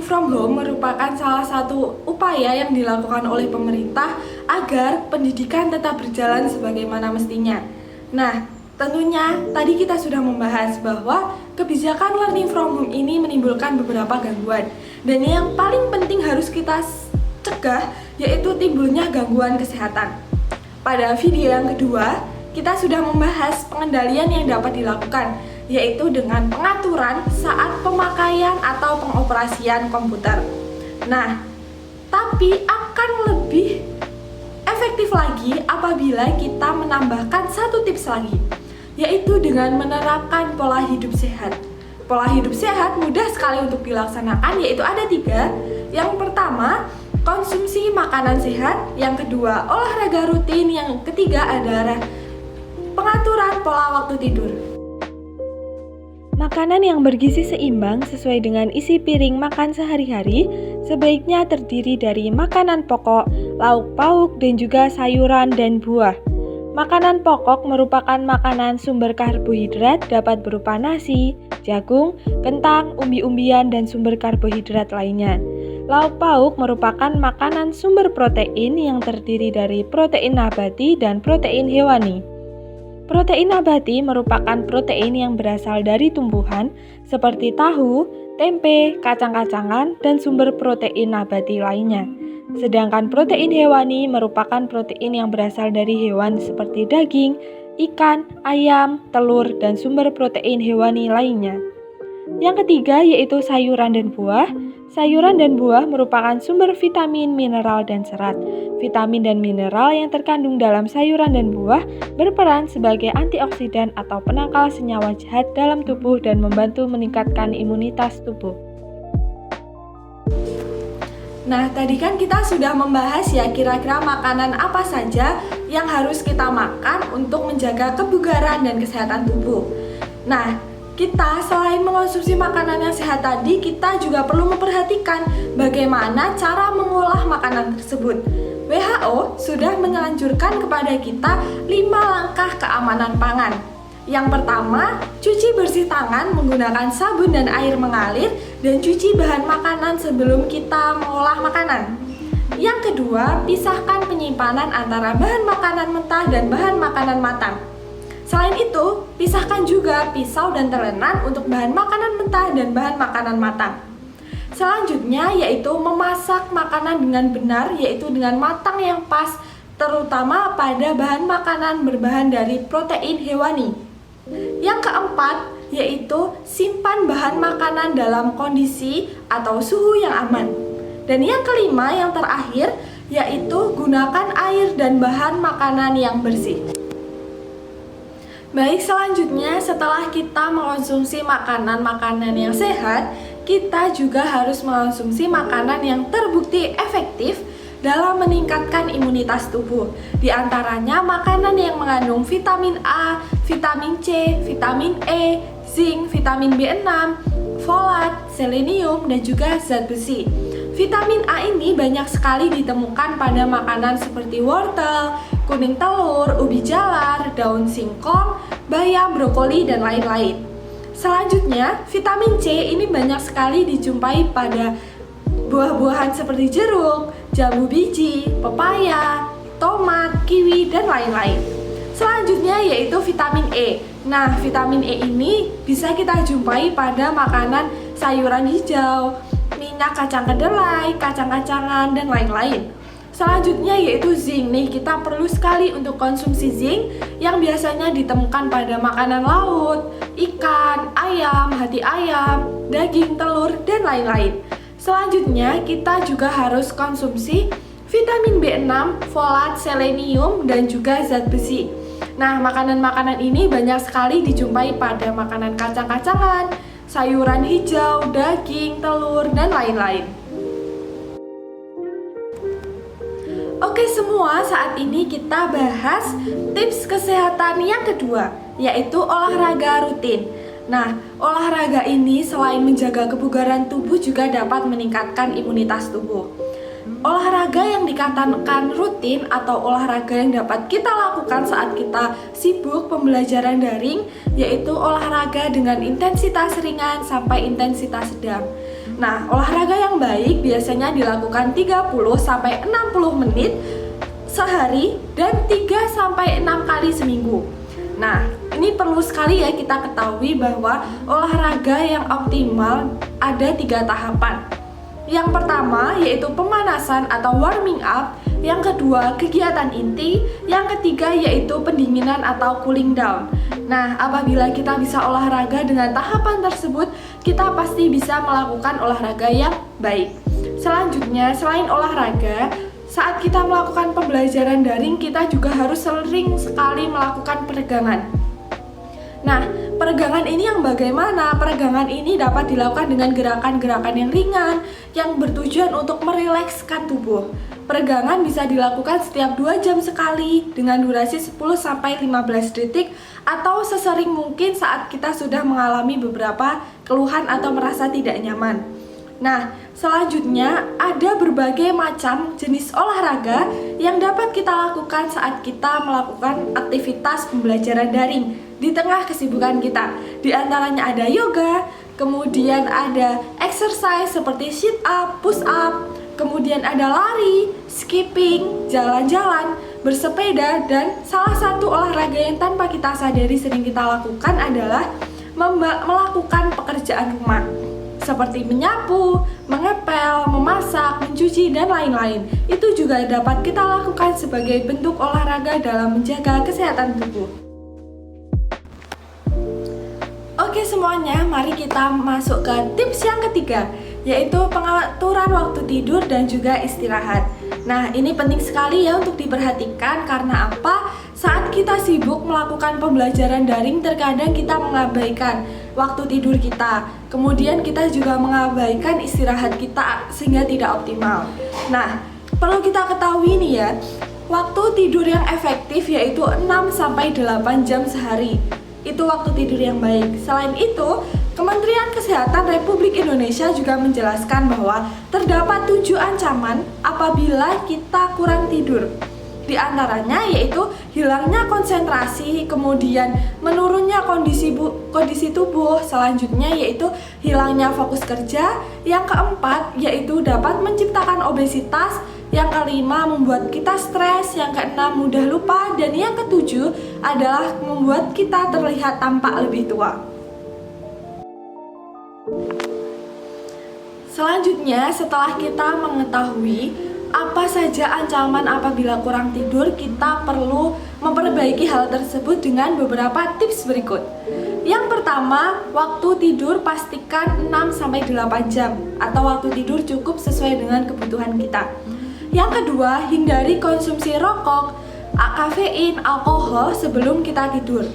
from home merupakan salah satu upaya yang dilakukan oleh pemerintah agar pendidikan tetap berjalan sebagaimana mestinya. Nah, tentunya tadi kita sudah membahas bahwa kebijakan learning from home ini menimbulkan beberapa gangguan. Dan yang paling penting harus kita cegah yaitu timbulnya gangguan kesehatan. Pada video yang kedua, kita sudah membahas pengendalian yang dapat dilakukan, yaitu dengan pengaturan saat pemakaian atau pengoperasian komputer. Nah, tapi akan lebih efektif lagi apabila kita menambahkan satu tips lagi, yaitu dengan menerapkan pola hidup sehat. Pola hidup sehat mudah sekali untuk dilaksanakan, yaitu ada 3. Yang pertama, konsumsi makanan sehat. Yang kedua, olahraga rutin. Yang ketiga adalah pengaturan pola waktu tidur. Makanan yang bergizi seimbang sesuai dengan isi piring makan sehari-hari sebaiknya terdiri dari makanan pokok, lauk pauk, dan juga sayuran dan buah. Makanan pokok merupakan makanan sumber karbohidrat dapat berupa nasi, jagung, kentang, umbi-umbian, dan sumber karbohidrat lainnya. Lauk pauk merupakan makanan sumber protein yang terdiri dari protein nabati dan protein hewani. Protein nabati merupakan protein yang berasal dari tumbuhan seperti tahu, tempe, kacang-kacangan, dan sumber protein nabati lainnya. Sedangkan protein hewani merupakan protein yang berasal dari hewan seperti daging, ikan, ayam, telur, dan sumber protein hewani lainnya. Yang ketiga yaitu sayuran dan buah. Sayuran dan buah merupakan sumber vitamin, mineral, dan serat. Vitamin dan mineral yang terkandung dalam sayuran dan buah berperan sebagai antioksidan atau penangkal senyawa jahat dalam tubuh dan membantu meningkatkan imunitas tubuh. Nah, tadi kan kita sudah membahas ya kira-kira makanan apa saja yang harus kita makan untuk menjaga kebugaran dan kesehatan tubuh. Nah, kita selain mengonsumsi makanan yang sehat tadi, kita juga perlu memperhatikan bagaimana cara mengolah makanan tersebut. WHO sudah menganjurkan kepada kita 5 langkah keamanan pangan. Yang pertama, cuci bersih tangan menggunakan sabun dan air mengalir dan cuci bahan makanan sebelum kita mengolah makanan. Yang kedua, pisahkan penyimpanan antara bahan makanan mentah dan bahan makanan matang. Selain itu, pisahkan juga pisau dan telenan untuk bahan makanan mentah dan bahan makanan matang. Selanjutnya yaitu memasak makanan dengan benar, yaitu dengan matang yang pas, terutama pada bahan makanan berbahan dari protein hewani. Yang keempat yaitu simpan bahan makanan dalam kondisi atau suhu yang aman. Dan yang kelima, yang terakhir, yaitu gunakan air dan bahan makanan yang bersih. Baik, selanjutnya setelah kita mengonsumsi makanan-makanan yang sehat, kita juga harus mengonsumsi makanan yang terbukti efektif dalam meningkatkan imunitas tubuh. Di antaranya makanan yang mengandung vitamin A, vitamin C, vitamin E, zinc, vitamin B6, folat, selenium, dan juga zat besi. Vitamin A ini banyak sekali ditemukan pada makanan seperti wortel, kuning telur, ubi jalar, daun singkong, bayam, brokoli, dan lain-lain. Selanjutnya, vitamin C ini banyak sekali dijumpai pada buah-buahan seperti jeruk, jambu biji, pepaya, tomat, kiwi, dan lain-lain. Selanjutnya yaitu vitamin E. Nah, vitamin E ini bisa kita jumpai pada makanan sayuran hijau, minyak kacang kedelai, kacang-kacangan, dan lain-lain. Selanjutnya yaitu zinc. Nih, kita perlu sekali untuk konsumsi zinc yang biasanya ditemukan pada makanan laut, ikan, ayam, hati ayam, daging, telur, dan lain-lain. Selanjutnya kita juga harus konsumsi vitamin B6, folat, selenium, dan juga zat besi. Nah, makanan-makanan ini banyak sekali dijumpai pada makanan kacang-kacangan, sayuran hijau, daging, telur, dan lain-lain. Oke semua, saat ini kita bahas tips kesehatan yang kedua, yaitu olahraga rutin. Nah, olahraga ini selain menjaga kebugaran tubuh juga dapat meningkatkan imunitas tubuh. Olahraga yang dikatakan rutin atau olahraga yang dapat kita lakukan saat kita sibuk pembelajaran daring, yaitu olahraga dengan intensitas ringan sampai intensitas sedang. Nah, olahraga yang baik biasanya dilakukan 30-60 menit sehari dan 3-6 kali seminggu. Nah, ini perlu sekali ya kita ketahui bahwa olahraga yang optimal ada 3 tahapan. Yang pertama yaitu pemanasan atau warming up, yang kedua kegiatan inti, yang ketiga yaitu pendinginan atau cooling down. Nah, apabila kita bisa olahraga dengan tahapan tersebut, kita pasti bisa melakukan olahraga yang baik. Selanjutnya, selain olahraga, saat kita melakukan pembelajaran daring, kita juga harus sering sekali melakukan peregangan. Nah, peregangan ini yang bagaimana? Peregangan ini dapat dilakukan dengan gerakan-gerakan yang ringan yang bertujuan untuk merilekskan tubuh. Peregangan bisa dilakukan setiap 2 jam sekali dengan durasi 10-15 detik atau sesering mungkin saat kita sudah mengalami beberapa keluhan atau merasa tidak nyaman. Nah, selanjutnya ada berbagai macam jenis olahraga yang dapat kita lakukan saat kita melakukan aktivitas pembelajaran daring di tengah kesibukan kita. Di antaranya ada yoga, kemudian ada exercise seperti sit up, push up, kemudian ada lari, skipping, jalan-jalan, bersepeda, dan salah satu olahraga yang tanpa kita sadari sering kita lakukan adalah melakukan pekerjaan rumah seperti menyapu, mengepel, memasak, mencuci, dan lain-lain. Itu juga dapat kita lakukan sebagai bentuk olahraga dalam menjaga kesehatan tubuh. Oke semuanya, mari kita masuk ke tips yang ketiga, yaitu pengaturan waktu tidur dan juga istirahat. Nah, ini penting sekali ya untuk diperhatikan. Karena apa? Saat kita sibuk melakukan pembelajaran daring, terkadang kita mengabaikan waktu tidur kita. Kemudian kita juga mengabaikan istirahat kita sehingga tidak optimal. Nah, perlu kita ketahui nih ya, waktu tidur yang efektif yaitu 6-8 jam sehari. Itu waktu tidur yang baik. Selain itu, Kementerian Kesehatan Republik Indonesia juga menjelaskan bahwa terdapat 7 ancaman apabila kita kurang tidur. Di antaranya yaitu hilangnya konsentrasi, kemudian menurunnya kondisi tubuh, selanjutnya yaitu hilangnya fokus kerja, yang keempat yaitu dapat menciptakan obesitas, yang kelima membuat kita stres, yang keenam mudah lupa, dan yang ketujuh adalah membuat kita terlihat tampak lebih tua. Selanjutnya, setelah kita mengetahui apa saja ancaman apabila kurang tidur, kita perlu memperbaiki hal tersebut dengan beberapa tips berikut. Yang pertama, waktu tidur pastikan 6-8 jam atau waktu tidur cukup sesuai dengan kebutuhan kita. Yang kedua, hindari konsumsi rokok, kafein, alkohol sebelum kita tidur.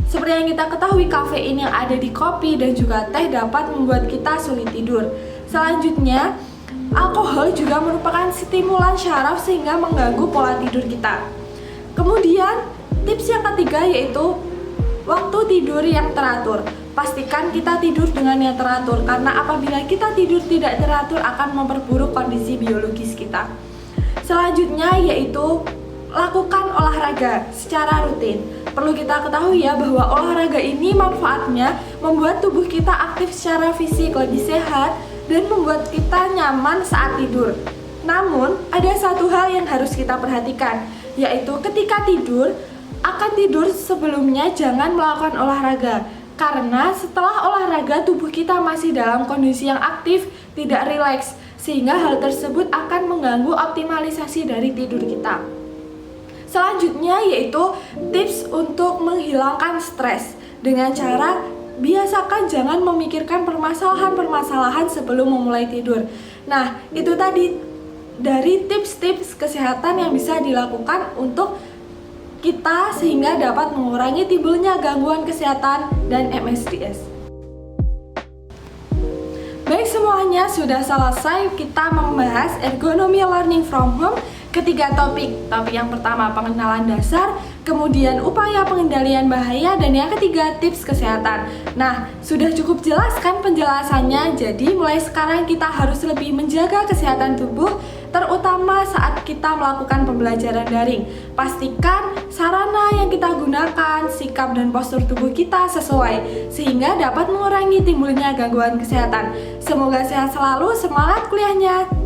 Seperti yang kita ketahui, kafein yang ada di kopi dan juga teh dapat membuat kita sulit tidur. Selanjutnya, alkohol juga merupakan stimulan syaraf sehingga mengganggu pola tidur kita. Kemudian, tips yang ketiga yaitu waktu tidur yang teratur. Pastikan kita tidur dengan yang teratur, karena apabila kita tidur tidak teratur akan memperburuk kondisi biologis kita. Selanjutnya yaitu lakukan olahraga secara rutin. Perlu kita ketahui ya bahwa olahraga ini manfaatnya membuat tubuh kita aktif secara fisik, lebih sehat, dan membuat kita nyaman saat tidur. Namun, ada satu hal yang harus kita perhatikan, yaitu ketika tidur, akan tidur sebelumnya jangan melakukan olahraga. Karena setelah olahraga, tubuh kita masih dalam kondisi yang aktif, tidak rileks, sehingga hal tersebut akan mengganggu optimalisasi dari tidur kita. Selanjutnya yaitu tips untuk menghilangkan stres dengan cara biasakan jangan memikirkan permasalahan-permasalahan sebelum memulai tidur. Nah, itu tadi dari tips-tips kesehatan yang bisa dilakukan untuk kita sehingga dapat mengurangi timbulnya gangguan kesehatan dan MSDS. Baik semuanya, sudah selesai kita membahas ergonomi learning from home. Ketiga topik yang pertama pengenalan dasar, kemudian upaya pengendalian bahaya, dan yang ketiga tips kesehatan. Nah, sudah cukup jelas kan penjelasannya? Jadi mulai sekarang kita harus lebih menjaga kesehatan tubuh terutama saat kita melakukan pembelajaran daring. Pastikan sarana yang kita gunakan, sikap dan postur tubuh kita sesuai, sehingga dapat mengurangi timbulnya gangguan kesehatan. Semoga sehat selalu, semangat kuliahnya!